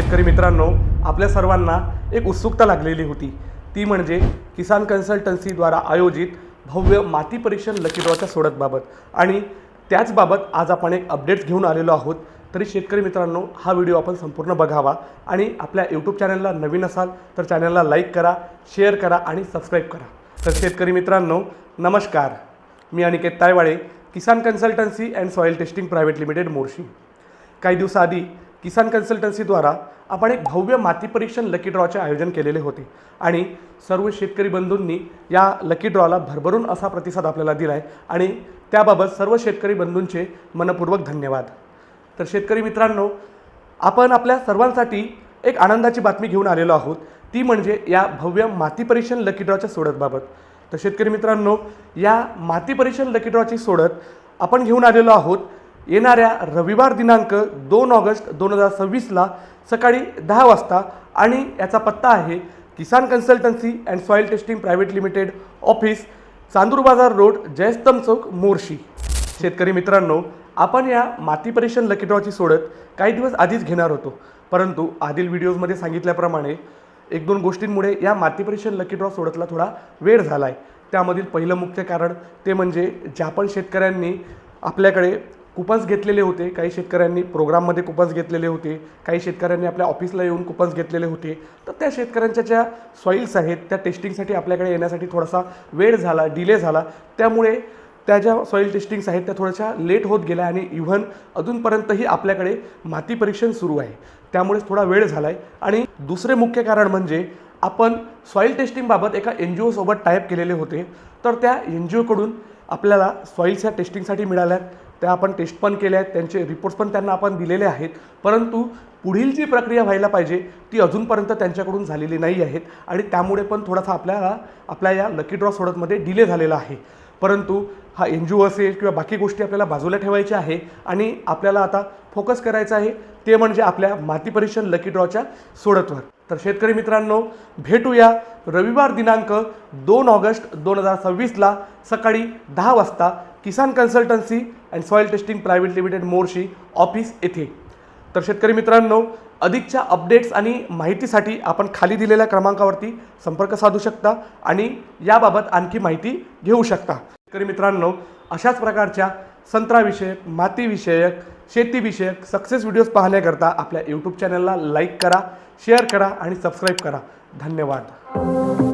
शेतकरी मित्रांनो, आपल्या सर्वांना एक उत्सुकता लागलेली होती, ती म्हणजे किसान कन्सल्टन्सीद्वारा आयोजित भव्य माती परीक्षण लकी ड्रॉच्या सोडतबाबत आणि त्याचबाबत आज आपण एक अपडेट्स घेऊन आलेलो आहोत। तरी शेतकरी मित्रांनो, हा व्हिडिओ आपण संपूर्ण बघावा आणि आपल्या यूट्यूब चॅनलला नवीन असाल तर चॅनलला लाईक करा, शेअर करा आणि सबस्क्राईब करा। तर शेतकरी मित्रांनो, नमस्कार, मी Aniket Taywale, Kisan consultancy and soil testing private limited Morshi. काही दिवसाआधी किसान कन्सल्टन्सीद्वारा आपण एक भव्य माती परीक्षण लकी ड्रॉचे आयोजन केलेले होते आणि सर्व शेतकरी बंधूंनी या लकी ड्रॉला भरभरून असा प्रतिसाद आपल्याला दिला आहे आणि त्याबाबत सर्व शेतकरी बंधूंचे मनपूर्वक धन्यवाद। तर शेतकरी मित्रांनो, आपण आपल्या सर्वांसाठी एक आनंदाची बातमी घेऊन आलेलो आहोत, ती म्हणजे या भव्य माती परीक्षण लकी ड्रॉच्या सोडतबाबत। तर शेतकरी मित्रांनो, या माती परीक्षण लकी ड्रॉची सोडत आपण घेऊन आलेलो आहोत येणाऱ्या रविवार दिनांक 2 ऑगस्ट 2026ला सकाळी 10 वाजता आणि याचा पत्ता आहे Kisan consultancy and soil testing private limited office, Chandur Bazar road, Jaystambh चौक, मोर्शी। शेतकरी मित्रांनो, आपण या माती परीक्षण लकी ड्रॉची सोडत काही दिवस आधीच घेणार होतो, परंतु आधील व्हिडिओजमध्ये सांगितल्याप्रमाणे एक दोन गोष्टींमुळे या माती परीक्षण लकी ड्रॉ सोडतला थोडा वेळ झाला आहे। त्यामधील पहिलं मुख्य कारण ते म्हणजे ज्या पण शेतकऱ्यांनी आपल्याकडे कुपन्स घेतलेले होते, काही शेतकऱ्यांनी प्रोग्राममध्ये कुपन्स घेतलेले होते, काही शेतकऱ्यांनी आपल्या ऑफिसला येऊन कुपन्स घेतलेले होते, तर त्या शेतकऱ्यांच्या ज्या सॉईल्स आहेत त्या टेस्टिंगसाठी आपल्याकडे येण्यासाठी थोडासा वेळ झाला, डिले झाला। त्यामुळे त्या ज्या सॉईल टेस्टिंग्स आहेत त्या थोड्याशा लेट होत गेल्या आणि इव्हन अजूनपर्यंतही आपल्याकडे माती परीक्षण सुरू आहे, त्यामुळेच थोडा वेळ झाला आहे। आणि दुसरे मुख्य कारण म्हणजे आपण सॉईल टेस्टिंगबाबत एका NGO सोबत टायअप केलेले होते, तर त्या NGOकडून आपल्याला सॉईल्स ह्या टेस्टिंगसाठी मिळाल्या, त्या आपण टेस्ट पण केल्या आहेत, त्यांचे रिपोर्ट्स पण त्यांना आपण दिलेले आहेत, परंतु पुढील जी प्रक्रिया व्हायला पाहिजे ती अजूनपर्यंत त्यांच्याकडून झालेली नाही आहेत आणि त्यामुळे पण थोडासा आपल्या या लकी ड्रॉ सोडतमध्ये डिले झालेला आहे। परंतु हा NGO असेल किंवा बाकी गोष्टी आपल्याला बाजूला ठेवायच्या आहे आणि आपल्याला आता फोकस करायचं आहे ते म्हणजे आपल्या माती परीक्षण लकी ड्रॉच्या सोडतवर। तर शेतकरी मित्रांनो, भेटूया रविवार दिनांक 2 ऑगस्ट 2026ला सकाळी 10 वाजता Kisan consultancy and soil testing private limited Morshi office येथे। तर शेतकरी मित्रांनो, अधिकच्या अपडेट्स आणि माहितीसाठी आपण खाली दिलेल्या क्रमांकावरती संपर्क साधू शकता आणि याबाबत आणखी माहिती घेऊ शकता। शेतकरी मित्रांनो, अशाच प्रकारच्या संत्राविषयक, मातीविषयक, शेतीविषयक सक्सेस व्हिडिओज पाहण्याकरता आपल्या यूट्यूब चॅनलला लाईक करा, शेअर करा आणि सबस्क्राईब करा। धन्यवाद।